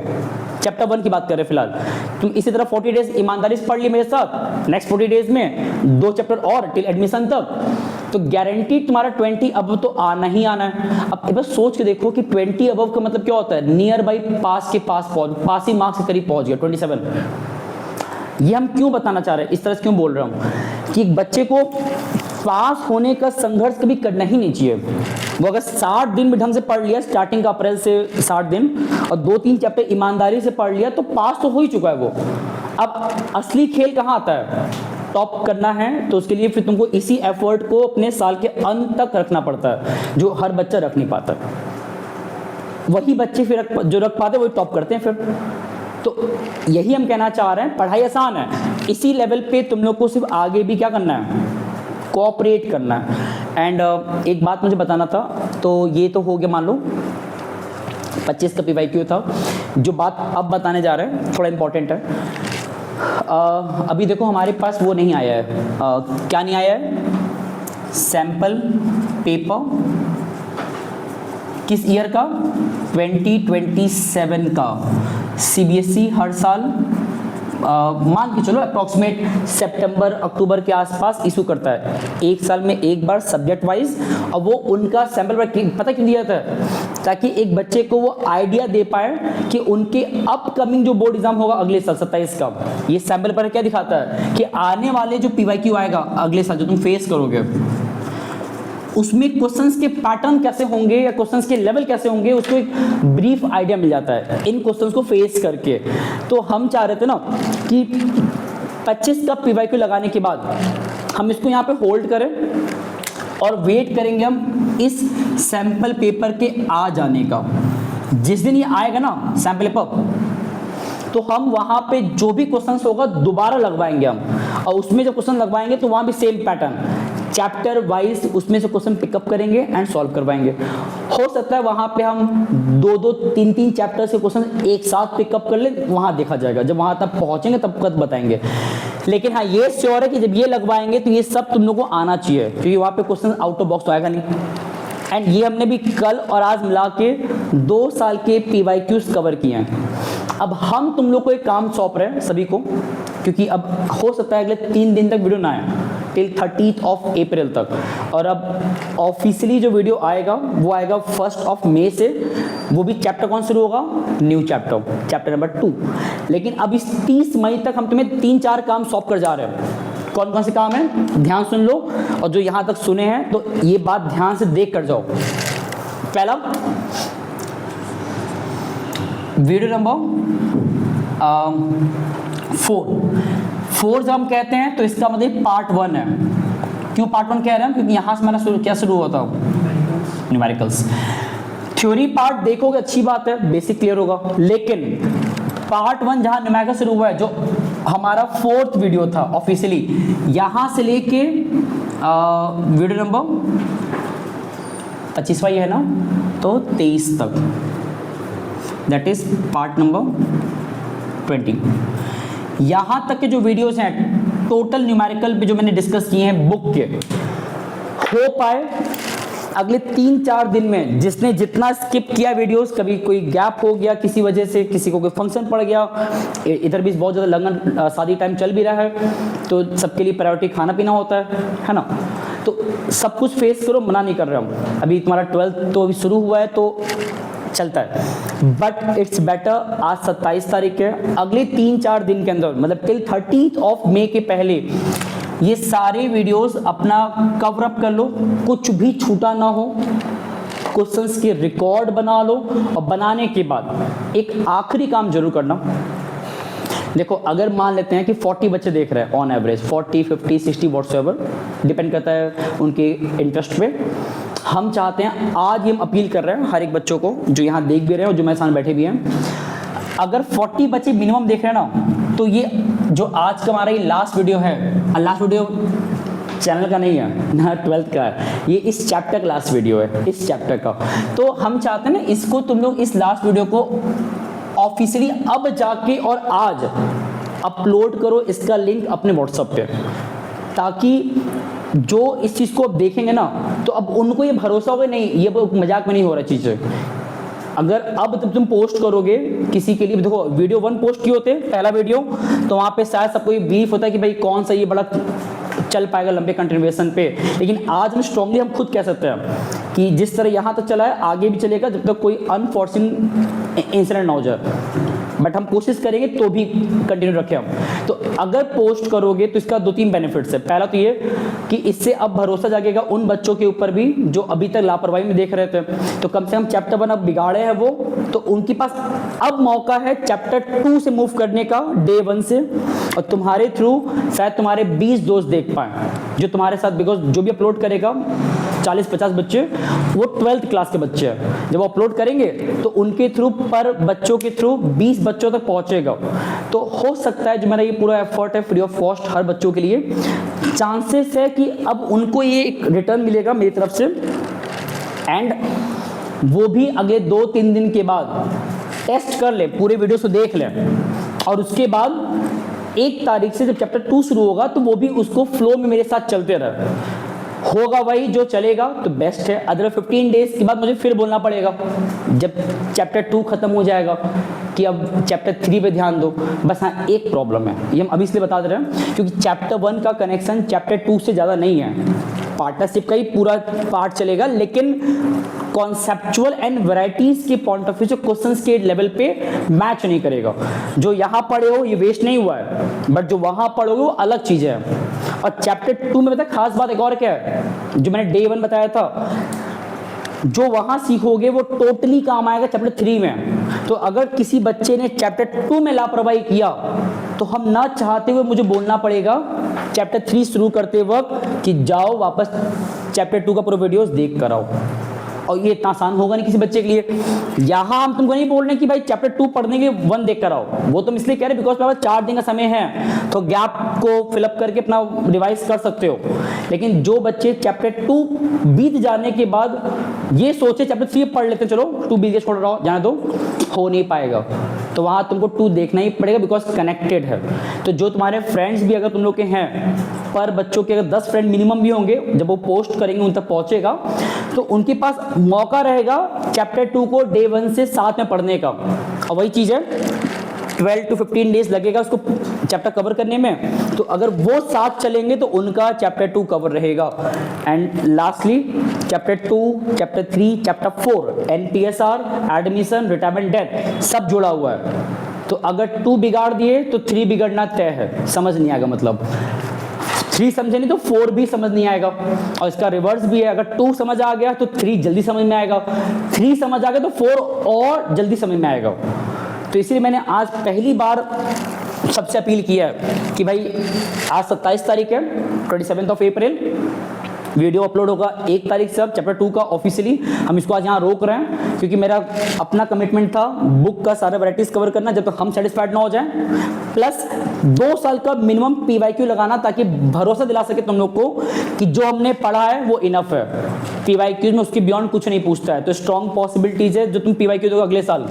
चैप्टर 1 की बात कर रहे हैं फिलहाल। तुम इसी तरह 40 डेज ईमानदारी से पढ़ लिए मेरे साथ, नेक्स्ट 40 डेज में 2 चैप्टर और टिल एडमिशन तक, तो गारंटी तुम्हारा 20 अब तो आना ही आना है। अब बस सोच के देखो कि 20 अबव का मतलब क्या होता है, नियर बाई पास के पास ही मार्क्स के करीब पहुंच गया 27। ये हम क्यों बताना चाह रहे हैं, इस तरह से क्यों बोल रहा हूँ कि बच्चे को पास होने का संघर्ष कभी करना ही नहीं चाहिए। वो अगर 60 दिन में ढंग से पढ़ लिया, स्टार्टिंग का अप्रैल से 60 दिन और 2-3 चैप्टर ईमानदारी से पढ़ लिया, तो पास तो हो ही चुका है वो। अब असली खेल कहाँ आता है, टॉप करना है तो उसके लिए फिर तुमको इसी एफर्ट को अपने साल के अंत तक रखना पड़ता है, जो हर बच्चा रख नहीं पाता। वही बच्चे फिर जो रख पाते वही टॉप करते हैं फिर। तो यही हम कहना चाह रहे हैं, पढ़ाई आसान है, इसी लेवल पे तुम लोग को सिर्फ आगे भी क्या करना है, कोऑपरेट करना है। एंड एक बात मुझे बताना था, तो ये तो हो गया मान लो 25 का PYQ था। जो बात अब बताने जा रहे हैं थोड़ा इंपॉर्टेंट है। अभी देखो हमारे पास वो नहीं आया है, क्या नहीं आया है, सैंपल पेपर किस ईयर का, 2027 का। CBSE हर साल मान के चलो अप्रॉक्सीमेट सितंबर अक्टूबर के आसपास इशू करता है, एक साल में एक बार सब्जेक्ट वाइज। और वो उनका सैंपल पता क्यों दिया था, ताकि एक बच्चे को वो आइडिया दे पाए कि उनके अपकमिंग जो बोर्ड एग्जाम होगा अगले साल 27 का, ये सैंपल पर क्या दिखाता है कि आने वाले जो PYQ आएगा अगले साल जो तुम फेस करोगे, उसमें क्वेश्चंस के पैटर्न कैसे होंगे या क्वेश्चंस के लेवल कैसे होंगे, उसको एक ब्रीफ आइडिया मिल जाता है इन क्वेश्चंस को फेस करके। तो हम चाह रहे थे ना कि 25 का PYQ लगाने के बाद हम इसको यहाँ पे होल्ड करें और वेट करेंगे हम इस सैंपल पेपर के आ जाने का। जिस दिन ये आएगा ना सैंपल पेपर, तो हम वहाँ पे जो भी क्वेश्चंस होगा दोबारा लगवाएंगे हम, और उसमें जब क्वेश्चन लगवाएंगे तो वहाँ भी सेम पैटर्न चैप्टर वाइज उसमें से क्वेश्चन पिकअप करेंगे एंड सॉल्व करवाएंगे। हो सकता है वहाँ पे हम 2-2, 3-3 चैप्टर से क्वेश्चन एक साथ पिकअप कर ले, वहाँ देखा जाएगा, जब वहाँ तक पहुँचेंगे तब कद बताएंगे। लेकिन हाँ ये श्योर है कि जब ये लगवाएंगे तो ये सब तुम लोगों को आना चाहिए, क्योंकि वहाँ पे क्वेश्चन आउट ऑफ बॉक्स तो आएगा नहीं। एंड ये हमने भी कल और आज मिला के 2 साल के PYQs कवर किए हैं। अब हम तुम लोग को एक काम सौंप रहे हैं सभी को, क्योंकि अब हो सकता है अगले 3 दिन तक वीडियो ना आए, टिल 30 अप्रैल तक। और अब ऑफिशियली जो वीडियो आएगा वो आएगा 1 मई से। वो भी चैप्टर कौन शुरू होगा, न्यू चैप्टर नंबर 2। लेकिन अब इस 30 मई तक हम तुम्हें 3-4 काम सौंप कर जा रहे हैं। कौन कौन से काम है ध्यान सुन लो, और जो यहाँ तक सुने हैं तो ये बात ध्यान से देख कर जाओ। पहला, वीडियो नंबर 4 जब हम कहते हैं तो इसका मतलब पार्ट 1 है। क्यों पार्ट 1 कह रहे हैं, क्योंकि यहाँ से हमारा क्या शुरू हुआ था, न्यूमेरिकल्स। थ्योरी पार्ट देखोगे अच्छी बात है, बेसिक क्लियर होगा, लेकिन पार्ट 1 जहाँ न्यूमेरिकल शुरू हुआ है, जो हमारा 4th वीडियो था ऑफिशियली, यहाँ से लेके वीडियो नंबर 25वां है ना, तो 23 तक, दैट इज पार्ट नंबर 20। यहाँ तक के जो वीडियोस हैं टोटल न्यूमेरिकल पे जो मैंने डिस्कस किए हैं बुक के, हो पाए अगले 3-4 दिन में जिसने जितना स्किप किया वीडियोस, कभी कोई गैप हो गया किसी वजह से, किसी को कोई फंक्शन पड़ गया, इधर भी बहुत ज़्यादा लगन शादी टाइम चल भी रहा है, तो सबके लिए प्रायोरिटी खाना पीना होता है ना, तो सब कुछ फेस करो, मना नहीं कर रहा हूँ। अभी तुम्हारा 12th तो अभी शुरू हुआ है तो चलता है, बट इट्स बेटर, आज 27 तारीख है, अगले 3-4 दिन के अंदर मतलब टिल 30th ऑफ मई के पहले ये सारे वीडियोस अपना कवर अप कर लो, कुछ भी छूटा ना हो, क्वेश्चंस के रिकॉर्ड बना लो, और बनाने के बाद एक आखिरी काम जरूर करना। देखो अगर मान लेते हैं कि 40 बच्चे देख रहे हैं ऑन एवरेज, 40, 50, 60 व्हाट्सएवर, डिपेंड करता है उनके इंटरेस्ट पे। हम चाहते हैं, आज हम अपील कर रहे हैं हर एक बच्चों को जो यहाँ देख भी रहे हैं और जो मेरे सामने बैठे भी हैं, अगर 40 बच्चे मिनिमम देख रहे हैं ना, तो ये जो आज का हमारा ये लास्ट वीडियो है, लास्ट वीडियो चैनल का नहीं है ना, 12th का है, ये इस चैप्टर का लास्ट वीडियो है, इस चैप्टर का। तो हम चाहते हैं ना इसको तुम लोग इस लास्ट वीडियो को ऑफिशियली अब जाके और आज अपलोड करो इसका लिंक अपने व्हाट्सएप पे, ताकि जो इस चीज़ को अब देखेंगे ना तो अब उनको ये भरोसा होगा नहीं ये मजाक में नहीं हो रहा चीज़ है। अगर अब तुम पोस्ट करोगे किसी के लिए, देखो वीडियो 1 पोस्ट किए होते पहला वीडियो, तो वहाँ पे शायद सबको ये बीफ होता है कि भाई कौन सा ये बड़ा चल पाएगा लंबे कंटिन्यूएशन पे, लेकिन आज हम स्ट्रांगली हम खुद कह सकते हैं कि जिस तरह यहाँ तक चला है आगे भी चलेगा जब तक कोई अनफॉर्चुन इंसिडेंट ना हो जाए, बट हम कोशिश करेंगे तो भी कंटिन्यू रखें हम। तो अगर पोस्ट करोगे तो इसका 2-3 बेनिफिट्स है। पहला तो ये कि इससे अब भरोसा जागेगा उन बच्चों के ऊपर भी जो अभी तक लापरवाही में देख रहे थे, तो कम से कम चैप्टर 1 अब बिगाड़े हैं वो, तो उनके पास अब मौका है चैप्टर 2 से मूव करने का डे 1 से, और तुम्हारे थ्रू शायद तुम्हारे 20 दोस्त देख पाए जो तुम्हारे साथ, बिकॉज जो भी अपलोड करेगा 40-50 बच्चे वो 12th क्लास के बच्चे हैं, जब वो अपलोड करेंगे तो उनके थ्रू पर बच्चों के थ्रू 20 बच्चों तक पहुंचेगा। तो हो सकता है जो मेरा ये पूरा एफर्ट है फ्री ऑफ कॉस्ट हर बच्चों के लिए, चांसेस है कि अब उनको ये एक रिटर्न मिलेगा मेरी तरफ से, एंड वो भी अगले 2-3 दिन के बाद टेस्ट कर ले, पूरे वीडियो को देख लें, और उसके बाद 1 तारीख से जब चैप्टर 2 शुरू होगा तो वो भी उसको फ्लो में मेरे साथ चलते रहे। होगा वही जो चलेगा तो बेस्ट है, अदर 15 डेज के बाद मुझे फिर बोलना पड़ेगा जब चैप्टर 2 खत्म हो जाएगा कि अब चैप्टर 3 पे ध्यान दो। बस हाँ एक प्रॉब्लम है, ये हम अभी इसलिए बता दे रहे हैं क्योंकि चैप्टर 1 का कनेक्शन चैप्टर 2 से ज़्यादा नहीं है, पार्टनरशिप का ही पूरा पार्ट चलेगा, लेकिन कॉन्सेप्चुअल एंड वैरायटीज के पॉइंट ऑफ व्यू से क्वेश्चंस के लेवल पे मैच नहीं करेगा। जो यहाँ पढ़े हो ये वेस्ट नहीं हुआ है, बट जो वहाँ पढ़ोगे वो अलग चीज़ है। और चैप्टर 2 में पता खास बात एक और क्या है, जो मैंने डे 1 बताया था, जो वहाँ सीखोगे वो टोटली काम आएगा चैप्टर 3 में। तो अगर किसी बच्चे ने चैप्टर 2 में लापरवाही किया तो हम ना चाहते हुए मुझे बोलना पड़ेगा चैप्टर 3 शुरू करते वक्त कि जाओ वापस चैप्टर 2 का पूरा वीडियोस देख कर आओ, और ये इतना आसान होगा नहीं किसी बच्चे के लिए। यहाँ हम तुमको नहीं बोल रहे कि भाई चैप्टर 2 पढ़ने के 1 देख कर आओ, वो तुम इसलिए कह रहे बिकॉज मेरे पास 4 दिन का समय है, तो गैप को फिलअप करके अपना रिवाइज कर सकते हो। लेकिन जो बच्चे चैप्टर 2 बीत जाने के बाद ये सोचे चैप्टर 3 पढ़ लेते चलो 2 बीत के छोड़ रहा हो जाने दो, हो नहीं पाएगा। तो वहाँ तुमको 2 देखना ही पड़ेगा बिकॉज कनेक्टेड है। तो जो तुम्हारे फ्रेंड्स भी अगर तुम लोग के हैं, पर बच्चों के अगर 10 फ्रेंड मिनिमम भी होंगे, जब वो पोस्ट करेंगे उन तक पहुंचेगा, तो उनके पास मौका रहेगा चैप्टर 2 को डे 1 से साथ में पढ़ने का। और वही चीज़ है 12 to 15 डेज लगेगा उसको चैप्टर कवर करने में, तो अगर वो साथ चलेंगे तो उनका चैप्टर 2 कवर रहेगा। And lastly chapter 2, chapter 3, chapter 4 NPSR, admission, retirement, death सब जुड़ा हुआ है। तो अगर 2 बिगाड़ दिए तो 3 बिगड़ना तय है, समझ नहीं आएगा, मतलब 3 समझे नहीं तो 4 भी समझ नहीं आएगा। और इसका रिवर्स भी है, अगर 2 समझ आ गया तो 3 जल्दी समझ में आएगा, 3 समझ आ गया तो 4 और जल्दी समझ में आएगा। तो इसलिए मैंने आज पहली बार सबसे अपील किया है कि भाई आज 27 तारीख है, 27 अप्रैल वीडियो अपलोड होगा 1 तारीख से अब चैप्टर 2 का ऑफिशियली। हम इसको आज यहाँ रोक रहे हैं क्योंकि मेरा अपना कमिटमेंट था बुक का सारे वैराइटीज कवर करना जब तक हम सेटिस्फाइड ना हो जाएं, प्लस 2 साल का मिनिमम PYQ लगाना ताकि भरोसा दिला सके तुम लोग को कि जो हमने पढ़ा है वो इनफ है। PYQ में उसके बियॉन्ड कुछ नहीं पूछता है, तो स्ट्रॉन्ग पॉसिबिलिटीज है जो तुम PYQ दोगे अगले साल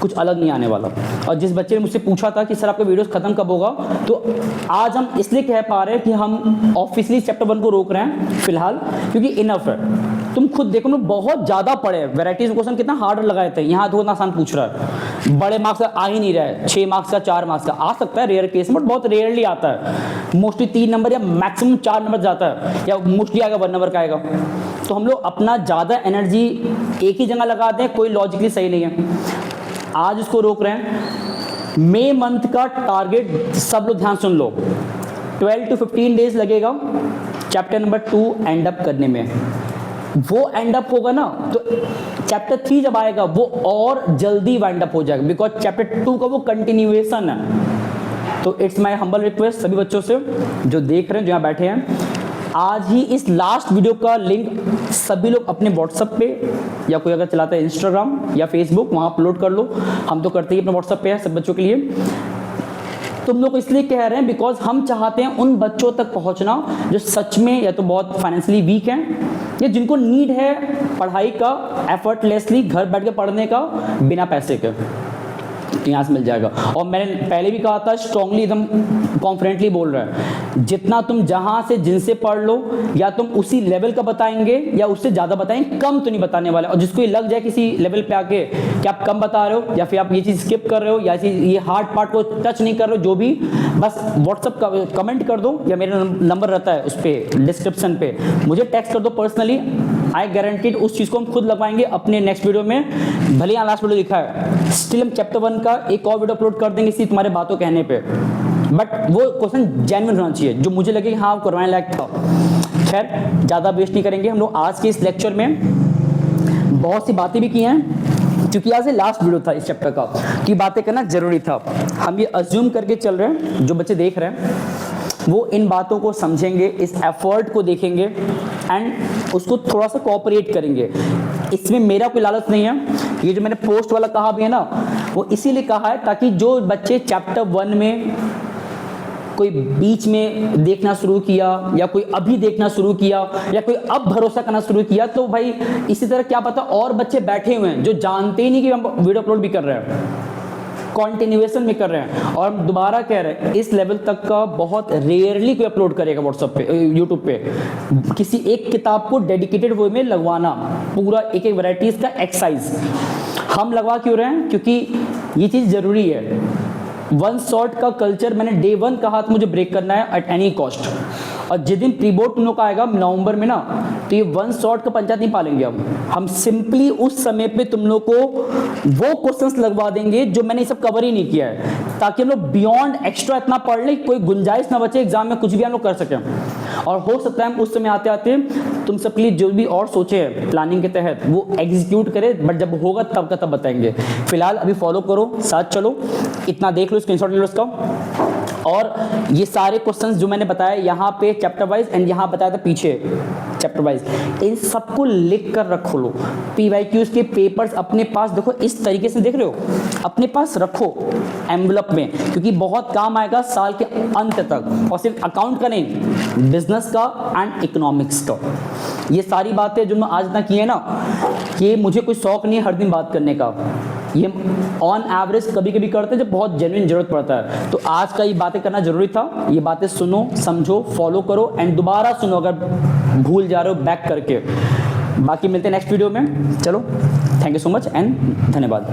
कुछ अलग नहीं आने वाला। और जिस बच्चे ने मुझसे पूछा था कि सर आपका वीडियोस खत्म कब होगा, तो आज हम इसलिए कह पा रहे हैं कि हम ऑफिशियली चैप्टर 1 को रोक रहे हैं फिलहाल, क्योंकि इनफ है। तुम खुद देखो ना, बहुत ज़्यादा पढ़े, वैराइटीज क्वेश्चन कितना हार्ड लगाए थे, यहाँ तो आसान पूछ रहा है। बड़े मार्क्स का आ ही नहीं रहा है, 6 मार्क्स का 4 मार्क्स का आ सकता है रेयर केस में, बट बहुत रेयरली आता है। मोस्टली 3 नंबर या मैक्सिमम 4 नंबर जाता है, या मोस्टली आएगा 1 नंबर का आएगा। तो हम लोग अपना ज़्यादा एनर्जी एक ही जगह लगाते हैं, कोई लॉजिकली सही नहीं है। आज इसको रोक रहे हैं। मई मंथ का टारगेट सब लोग ध्यान सुन लो, 12 to 15 डेज लगेगा चैप्टर नंबर 2 एंड अप करने में। वो एंड अप होगा ना, तो चैप्टर 3 जब आएगा वो और जल्दी वाइंड अप हो जाएगा, बिकॉज चैप्टर 2 का वो कंटिन्यूएशन है। तो इट्स माय हम्बल रिक्वेस्ट सभी बच्चों से जो देख रहे हैं, जो यहाँ बैठे हैं, आज ही इस लास्ट वीडियो का लिंक सभी लोग अपने व्हाट्सएप पे, या कोई अगर चलाता है इंस्टाग्राम या फेसबुक, वहाँ अपलोड कर लो। हम तो करते ही अपने व्हाट्सएप पे है सब बच्चों के लिए। तुम लोग इसलिए कह रहे हैं बिकॉज हम चाहते हैं उन बच्चों तक पहुंचना जो सच में या तो बहुत फाइनेंशियली वीक हैं, या जिनको नीड है पढ़ाई का एफर्टलेसली घर बैठ के पढ़ने का बिना पैसे के, यहाँ से मिल जाएगा। और मैंने पहले भी कहा था, स्ट्रांगली एकदम कॉन्फिडेंटली बोल रहा है, जितना तुम जहाँ से जिनसे पढ़ लो, या तुम उसी लेवल का बताएंगे या उससे ज़्यादा बताएंगे, कम तो नहीं बताने वाले। और जिसको ये लग जाए किसी लेवल पे आके कि आप कम बता रहे हो, या फिर आप ये चीज़ स्किप कर रहे हो, या ये हार्ड पार्ट को टच नहीं कर रहे हो, जो भी, बस व्हाट्सअप का कमेंट कर दो, या मेरा नंबर रहता है उस पर डिस्क्रिप्शन पे, मुझे टेक्स्ट कर दो पर्सनली। आई गारंटीड उस चीज़ को हम खुद लगवाएंगे अपने नेक्स्ट वीडियो में। भले यहाँ लास्ट वीडियो लिखा है, स्टिल हम चैप्टर 1 का एक और वीडियो अपलोड कर देंगे इसी तुम्हारे बातों कहने पे, बट वो क्वेश्चन जेन्युइन होना चाहिए, जो मुझे लगे कि हाँ करवाने लायक था। खैर ज़्यादा वेस्ट नहीं करेंगे हम लोग। आज के इस लेक्चर में बहुत सी बातें भी की हैं, क्योंकि आज ये लास्ट वीडियो था इस चैप्टर का, कि बातें करना जरूरी था। हम ये अज्यूम करके चल रहे हैं, जो बच्चे देख रहे हैं वो इन बातों को समझेंगे, इस एफर्ट को देखेंगे एंड उसको थोड़ा सा कोऑपरेट करेंगे। इसमें मेरा कोई लालच नहीं है, ये जो मैंने पोस्ट वाला कहा भी है ना, वो इसीलिए कहा है ताकि जो बच्चे चैप्टर 1 में कोई बीच में देखना शुरू किया, या कोई अभी देखना शुरू किया, या कोई अब भरोसा करना शुरू किया, तो भाई इसी तरह क्या पता और बच्चे बैठे हुए हैं जो जानते ही नहीं कि हम वीडियो अपलोड भी कर रहे हैं, कॉन्टिन्यूएशन में कर रहे हैं। और हम दोबारा कह रहे हैं, इस लेवल तक का बहुत रेयरली कोई अपलोड करेगा व्हाट्सएप पे, यूट्यूब पे। किसी एक किताब को डेडिकेटेड वे में लगवाना, पूरा एक एक वैराइटीज का एक्सरसाइज हम लगवा क्यों रहे हैं, क्योंकि ये चीज़ ज़रूरी है। 1 शॉट का कल्चर मैंने डे 1 कहा था मुझे ब्रेक करना है एट एनी कॉस्ट। और जिस दिन प्री बोर्ड तुम लोग का आएगा नवंबर में ना, तो ये 1 शॉट का पंचायत नहीं पालेंगे हम सिंपली उस समय पे तुम लोग को वो क्वेश्चंस लगवा देंगे जो मैंने सब कवर ही नहीं किया है, ताकि हम लोग बियॉन्ड एक्स्ट्रा इतना पढ़ ले, कोई गुंजाइश ना बचे एग्जाम में, कुछ भी हम लोग कर सकें। और हो सकता है हम उस समय आते आते तुम सबके लिए जो भी और सोचे हैं प्लानिंग के तहत वो एग्जीक्यूट करें, बट जब होगा तब का तब बताएंगे। फिलहाल अभी फॉलो करो, साथ चलो, इतना देख लो, स्क्रीनशॉट ले लो इसका। और ये सारे क्वेश्चंस जो मैंने बताया यहाँ पे चैप्टर वाइज एंड यहाँ बताया था पीछे चैप्टर वाइज, इन सबको लिख कर रखो लो। PYQs के पेपर्स अपने पास देखो, इस तरीके से देख रहे हो, अपने पास रखो एनवलप में, क्योंकि बहुत काम आएगा साल के अंत तक। और सिर्फ अकाउंट का नहीं, बिजनेस का एंड इकोनॉमिक्स का। ये सारी बातें जो मैं आज तक की है ना, ये मुझे कोई शौक नहीं है हर दिन बात करने का, ये ऑन एवरेज कभी कभी करते हैं जब बहुत जेन्युइन जरूरत पड़ता है। तो आज का ये बातें करना जरूरी था। ये बातें सुनो, समझो, फॉलो करो एंड दोबारा सुनो अगर भूल जा रहे हो बैक करके। बाकी मिलते हैं नेक्स्ट वीडियो में। चलो, thank you so much and धन्यवाद।